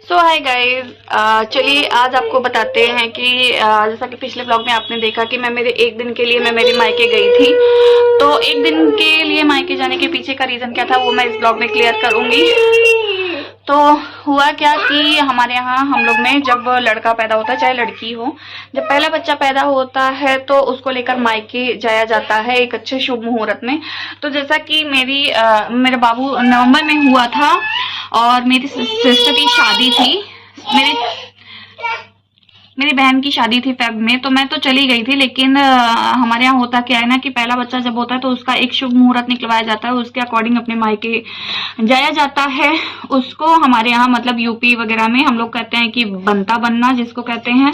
सो hi guys, चलिए आज आपको बताते हैं कि जैसा कि पिछले ब्लॉग में आपने देखा कि मैं मेरे एक दिन के लिए मैं मेरे मायके गई थी। तो एक दिन के लिए मायके जाने के पीछे का रीज़न क्या था वो मैं इस ब्लॉग में क्लियर करूंगी। तो हुआ क्या कि हमारे यहाँ हम लोग में जब लड़का पैदा होता है चाहे लड़की हो, जब पहला बच्चा पैदा होता है तो उसको लेकर मायके जाया जाता है एक अच्छे शुभ मुहूर्त में। तो जैसा कि मेरे बाबू नवंबर में हुआ था और मेरी सिस्टर की शादी थी। मेरे मेरी बहन की शादी थी फेब में, तो मैं तो चली गई थी। लेकिन हमारे यहाँ होता क्या है ना कि पहला बच्चा जब होता है तो उसका एक शुभ मुहूर्त निकलवाया जाता है, उसके अकॉर्डिंग अपने मायके जाया जाता है। उसको हमारे यहाँ मतलब यूपी वगैरह में हम लोग कहते हैं कि बनता बनना जिसको कहते हैं।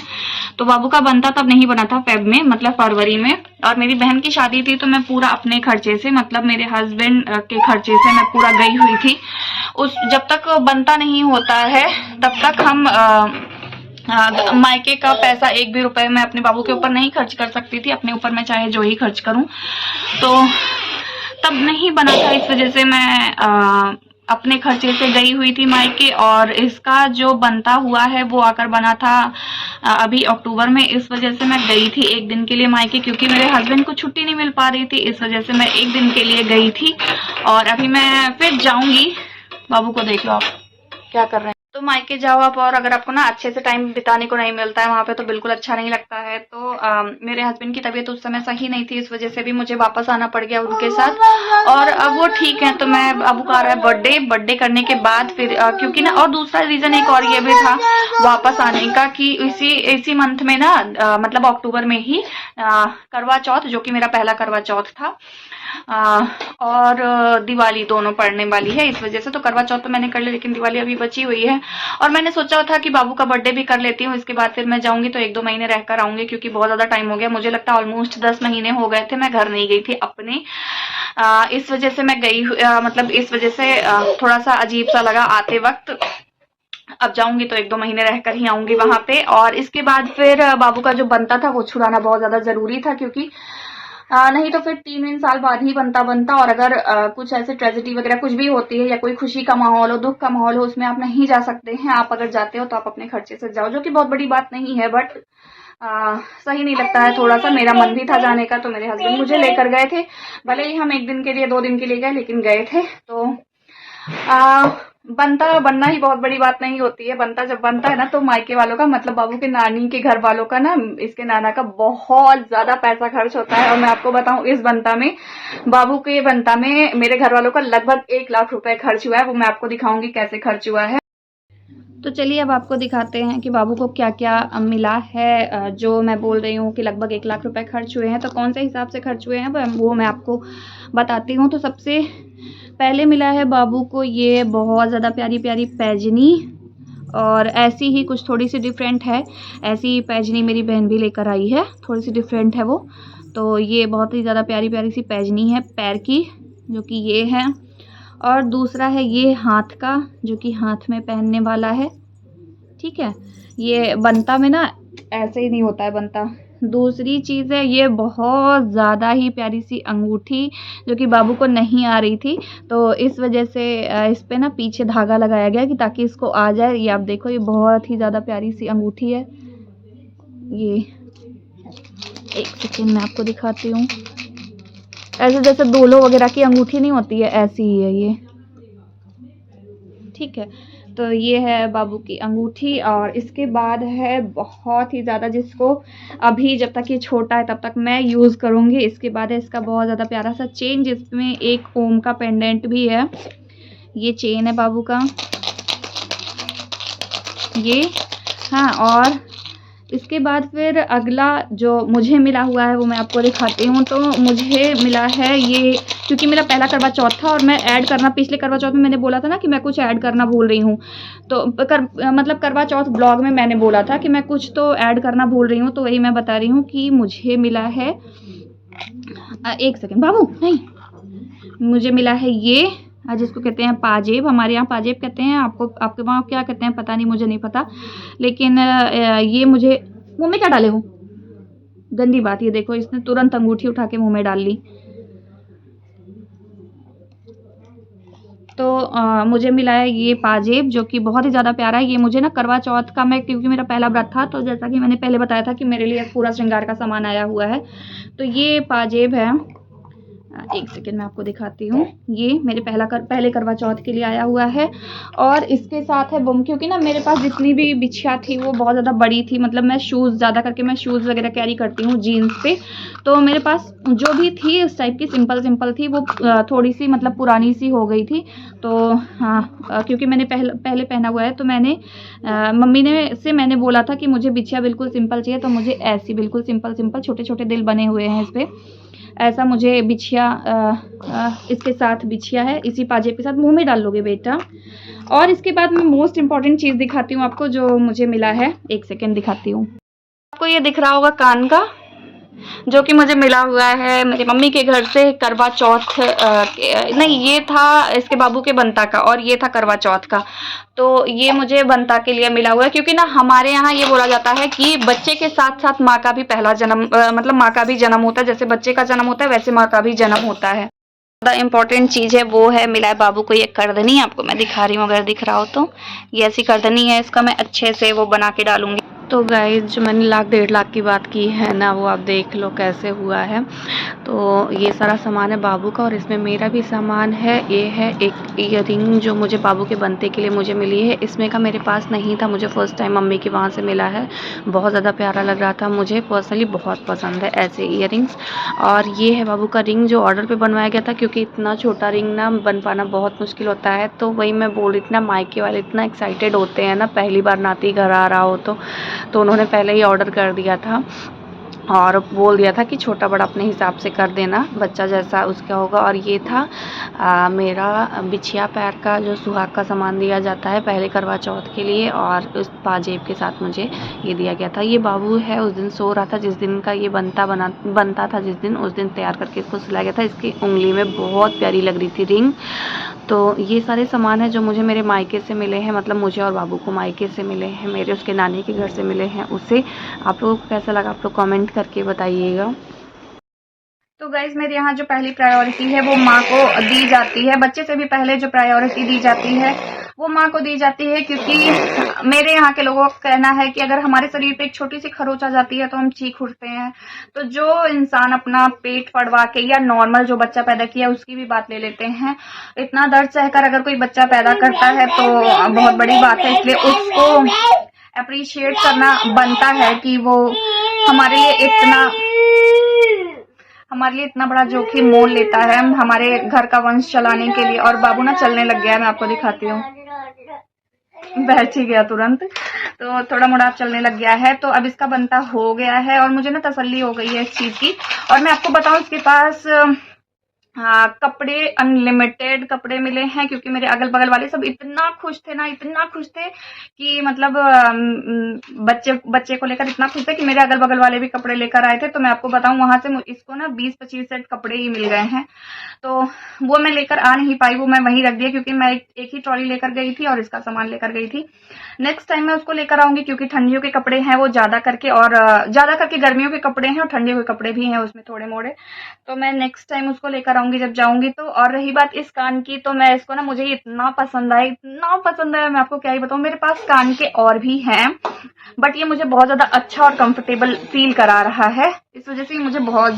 तो बाबू का बनता तब नहीं बना था फेब में, मतलब फरवरी में। और मेरी बहन की शादी थी तो मैं पूरा अपने खर्चे से, मतलब मेरे हस्बैंड के खर्चे से मैं पूरा गई हुई थी। उस जब तक बनता नहीं होता है तब तक हम मायके का पैसा एक भी रुपए मैं अपने बाबू के ऊपर नहीं खर्च कर सकती थी। अपने ऊपर मैं चाहे जो ही खर्च करूं, तो तब नहीं बना था। इस वजह से मैं अपने खर्चे से गई हुई थी मायके, और इसका जो बनता हुआ है वो आकर बना था अभी अक्टूबर में। इस वजह से मैं गई थी एक दिन के लिए मायके, क्योंकि मेरे हस्बैंड को छुट्टी नहीं मिल पा रही थी। इस वजह से मैं एक दिन के लिए गई थी और अभी मैं फिर जाऊंगी। बाबू को देख लो आप क्या कर रहे हैं। तो मायके जाओ आप, और अगर आपको ना अच्छे से टाइम बिताने को नहीं मिलता है वहां पे तो बिल्कुल अच्छा नहीं लगता है। तो मेरे हस्बैंड की तबीयत उस समय सही नहीं थी, इस वजह से भी मुझे वापस आना पड़ गया उनके साथ। और अब वो ठीक है, तो मैं अब आ रहा है बर्थडे करने के बाद फिर क्योंकि ना, और दूसरा रीजन एक और ये भी था वापस आने का कि इसी इसी मंथ में ना मतलब अक्टूबर में ही करवा चौथ, जो कि मेरा पहला करवा चौथ था, और दिवाली दोनों पड़ने वाली है। इस वजह से तो करवा चौथ तो मैंने कर लिया, लेकिन दिवाली अभी बची हुई है। और मैंने सोचा था कि बाबू का बर्थडे भी कर लेती हूँ, इसके बाद फिर मैं जाऊंगी तो 1-2 महीने रहकर आऊंगी, क्योंकि बहुत ज्यादा टाइम हो गया। मुझे लगता है ऑलमोस्ट 10 महीने हो गए थे मैं घर नहीं गई थी अपने। इस वजह से मैं गई मतलब इस वजह से थोड़ा सा अजीब सा लगा आते वक्त। अब जाऊंगी तो 1-2 महीने रहकर ही आऊंगी वहां पे। और इसके बाद फिर बाबू का जो बनता था वो छुड़ाना बहुत ज्यादा जरूरी था, क्योंकि नहीं तो फिर 3 साल बाद ही बनता। और अगर कुछ ऐसे ट्रेजेडी वगैरह कुछ भी होती है या कोई खुशी का माहौल हो, दुख का माहौल हो, उसमें आप नहीं जा सकते हैं। आप अगर जाते हो तो आप अपने खर्चे से जाओ, जो कि बहुत बड़ी बात नहीं है, बट सही नहीं लगता है थोड़ा सा। मेरा मन भी था जाने का, तो मेरे हस्बैंड मुझे लेकर गए थे। भले ही हम 1 दिन के लिए 2 दिन के लिए गए, लेकिन गए थे। तो बनता बनना ही बहुत बड़ी बात नहीं होती है। बनता जब बनता है ना तो मायके वालों का, मतलब बाबू के नानी के घर वालों का ना, इसके नाना का बहुत ज्यादा पैसा खर्च होता है। और मैं आपको बताऊं, इस बनता में, बाबू के बनता में मेरे घर वालों का लगभग 1 लाख रुपए खर्च हुआ है। वो मैं आपको दिखाऊंगी कैसे खर्च हुआ है। तो चलिए अब आपको दिखाते हैं कि बाबू को क्या क्या मिला है। जो मैं बोल रही हूँ कि लगभग 1 लाख रुपए खर्च हुए हैं, तो कौन से हिसाब से खर्च हुए हैं वो मैं आपको बताती हूँ। तो सबसे पहले मिला है बाबू को ये बहुत ज़्यादा प्यारी प्यारी पैजनी, और ऐसी ही कुछ थोड़ी सी डिफरेंट है। ऐसी पैजनी मेरी बहन भी लेकर आई है, थोड़ी सी डिफरेंट है वो। तो ये बहुत ही ज़्यादा प्यारी प्यारी सी पैजनी है पैर की, जो कि ये है। और दूसरा है ये हाथ का, जो कि हाथ में पहनने वाला है। ठीक है, ये बनता में ना ऐसे ही नहीं होता है बनता। दूसरी चीज़ है ये बहुत ज़्यादा ही प्यारी सी अंगूठी, जो कि बाबू को नहीं आ रही थी, तो इस वजह से इस पे ना पीछे धागा लगाया गया कि ताकि इसको आ जाए। ये आप देखो, ये बहुत ही ज़्यादा प्यारी सी अंगूठी है। ये एक सेकेंड मैं आपको दिखाती हूँ। ऐसे जैसे दोलों वगैरह की अंगूठी नहीं होती है, ऐसी ही है ये। ठीक है, तो ये है बाबू की अंगूठी। और इसके बाद है बहुत ही ज़्यादा, जिसको अभी जब तक ये छोटा है तब तक मैं यूज़ करूँगी। इसके बाद है इसका बहुत ज़्यादा प्यारा सा चेन, जिसमें एक ओम का पेंडेंट भी है। ये चेन है बाबू का ये। हाँ, और इसके बाद फिर अगला जो मुझे मिला हुआ है वो मैं आपको दिखाती हूँ। तो मुझे मिला है ये, क्योंकि मेरा पहला करवा चौथ था और मैं ऐड करना, पिछले करवा चौथ में मैंने बोला था ना कि मैं कुछ ऐड करना भूल रही हूँ। तो मतलब करवा चौथ ब्लॉग में मैंने बोला था कि मैं कुछ तो ऐड करना भूल रही हूँ, तो वही मैं बता रही हूँ कि मुझे मिला है। एक सेकेंड बाबू, नहीं, मुझे मिला है ये, जिसको कहते हैं पाजेब। हमारे यहाँ पाजेब कहते हैं, आपके वहाँ क्या कहते हैं पता नहीं, मुझे नहीं पता। लेकिन ये मुझे, मुंह में क्या डाले हो, गंदी बात। ये देखो, इसने तुरंत अंगूठी उठा के मुंह में डाल ली। तो मुझे मिला है ये पाजेब, जो कि बहुत ही ज़्यादा प्यारा है। ये मुझे ना करवा चौथ का, मैं क्योंकि मेरा पहला व्रत था, तो जैसा कि मैंने पहले बताया था कि मेरे लिए पूरा श्रृंगार का सामान आया हुआ है। तो ये पाजेब है, एक सेकेंड मैं आपको दिखाती हूँ। ये मेरे पहले करवा चौथ के लिए आया हुआ है। और इसके साथ है बुम, क्योंकि ना मेरे पास जितनी भी बिछिया थी वो बहुत ज़्यादा बड़ी थी, मतलब मैं शूज़ ज़्यादा करके मैं शूज़ वगैरह कैरी करती हूँ जीन्स पे। तो मेरे पास जो भी थी उस टाइप की सिंपल थी, वो थोड़ी सी मतलब पुरानी सी हो गई थी। तो हाँ, क्योंकि मैंने पहले पहना हुआ है, तो मैंने मम्मी मैंने बोला था कि मुझे बिछिया बिल्कुल सिंपल चाहिए, तो मुझे ऐसी बिल्कुल सिंपल छोटे छोटे दिल बने हुए हैं इस पर, ऐसा मुझे बिछिया इसके साथ बिछिया है, इसी पाजेब के साथ। मुंह में डाल लोगे बेटा। और इसके बाद मैं मोस्ट इम्पॉर्टेंट चीज़ दिखाती हूँ आपको, जो मुझे मिला है। एक सेकेंड दिखाती हूँ आपको। ये दिख रहा होगा कान का, जो कि मुझे मिला हुआ है मेरी मम्मी के घर से करवा चौथ नहीं, ये था इसके बाबू के बंता का, और ये था करवा चौथ का। तो ये मुझे बंता के लिए मिला हुआ है, क्योंकि ना हमारे यहाँ ये बोला जाता है कि बच्चे के साथ साथ माँ का भी पहला जन्म मतलब माँ का भी जन्म होता है। जैसे बच्चे का जन्म होता है, वैसे माँ का भी जन्म होता है। ज़्यादा इम्पोर्टेंट चीज़ है वो है, मिला है बाबू को ये करदनी। आपको मैं दिखा रही हूँ, अगर दिख रहा हो तो। ये ऐसी करदनी है, इसका मैं अच्छे से वो बना के डालूंगी। तो गाइस, जो मैंने 1,00,000-1,50,000 की बात की है ना, वो आप देख लो कैसे हुआ है। तो ये सारा सामान है बाबू का, और इसमें मेरा भी सामान है। ये है एक ईयररिंग जो मुझे बाबू के बनते के लिए मुझे मिली है। इसमें का मेरे पास नहीं था, मुझे फ़र्स्ट टाइम मम्मी के वहाँ से मिला है। बहुत ज़्यादा प्यारा लग रहा था, मुझे पर्सनली बहुत पसंद है ऐसे ईयररिंग्स। और ये है बाबू का रिंग, जो ऑर्डर पे बनवाया गया था, क्योंकि इतना छोटा रिंग ना बन पाना बहुत मुश्किल होता है। तो वही मैं बोल रही थी ना, मायके वाले इतना एक्साइटेड होते हैं ना, पहली बार नाती घर आ रहा हो तो उन्होंने पहले ही ऑर्डर कर दिया था, और बोल दिया था कि छोटा बड़ा अपने हिसाब से कर देना, बच्चा जैसा उसका होगा। और ये था मेरा बिछिया पैर का, जो सुहाग का सामान दिया जाता है पहले करवा चौथ के लिए, और उस पाजेब के साथ मुझे ये दिया गया था। ये बाबू है, उस दिन सो रहा था जिस दिन का ये बनता था, जिस दिन, उस दिन तैयार करके इसको सिलाया गया था। इसकी उंगली में बहुत प्यारी लग रही थी रिंग। तो ये सारे सामान है जो मुझे मेरे मायके से मिले हैं, मतलब मुझे और बाबू को मायके से मिले हैं, मेरे उसके नानी के घर से मिले हैं उसे। आप लोगों को कैसा लगा, आप लोग कमेंट करके बताइएगा। तो गाइज, मेरे यहाँ जो पहली प्रायोरिटी है वो माँ को दी जाती है। बच्चे से भी पहले जो प्रायोरिटी दी जाती है वो माँ को दी जाती है, क्योंकि मेरे यहाँ के लोगों का कहना है कि अगर हमारे शरीर पे एक छोटी सी खरोच आ जाती है तो हम चीख उठते हैं। तो जो इंसान अपना पेट फाड़वा के, या नॉर्मल जो बच्चा पैदा किया उसकी भी बात ले लेते हैं, इतना दर्द सहकर अगर कोई बच्चा पैदा करता है तो बहुत बड़ी बात है। इसलिए उसको अप्रिशिएट करना बनता है कि वो हमारे लिए इतना बड़ा जोखिम मोल लेता है हमारे घर का वंश चलाने के लिए। और बाबू ना चलने लग गया है, मैं आपको दिखाती हूँ, बैठ ही गया तुरंत। तो थोड़ा मोड़ा चलने लग गया है। तो अब इसका बनता हो गया है, और मुझे ना तसल्ली हो गई है इस चीज की। और मैं आपको बताऊं, इसके पास कपड़े अनलिमिटेड कपड़े मिले हैं, क्योंकि मेरे अगल बगल वाले सब इतना खुश थे ना, इतना खुश थे कि मतलब बच्चे को लेकर इतना खुश थे कि मेरे अगल बगल वाले भी कपड़े लेकर आए थे। तो मैं आपको बताऊं, वहां से इसको ना 20-25 सेट कपड़े ही मिल गए हैं। तो वो मैं लेकर आ नहीं पाई, वो मैं वहीं रख दिया, क्योंकि मैं एक ही ट्रॉली लेकर गई थी और इसका सामान लेकर गई थी। नेक्स्ट टाइम मैं उसको लेकर आऊंगी, क्योंकि ठंडियों के कपड़े हैं वो ज्यादा करके, और ज्यादा करके गर्मियों के कपड़े हैं और ठंडियों के कपड़े भी हैं उसमें थोड़े मोड़े। तो मैं नेक्स्ट टाइम उसको लेकर आऊंगी जब जाऊंगी तो। और रही बात इस कान की, तो मैं इसको ना, मुझे इतना पसंद आया, मैं आपको क्या ही बताऊं। मेरे पास कान के और भी हैं, बट ये मुझे बहुत ज्यादा अच्छा और कंफर्टेबल फील करा रहा है, इस वजह से मुझे बहुत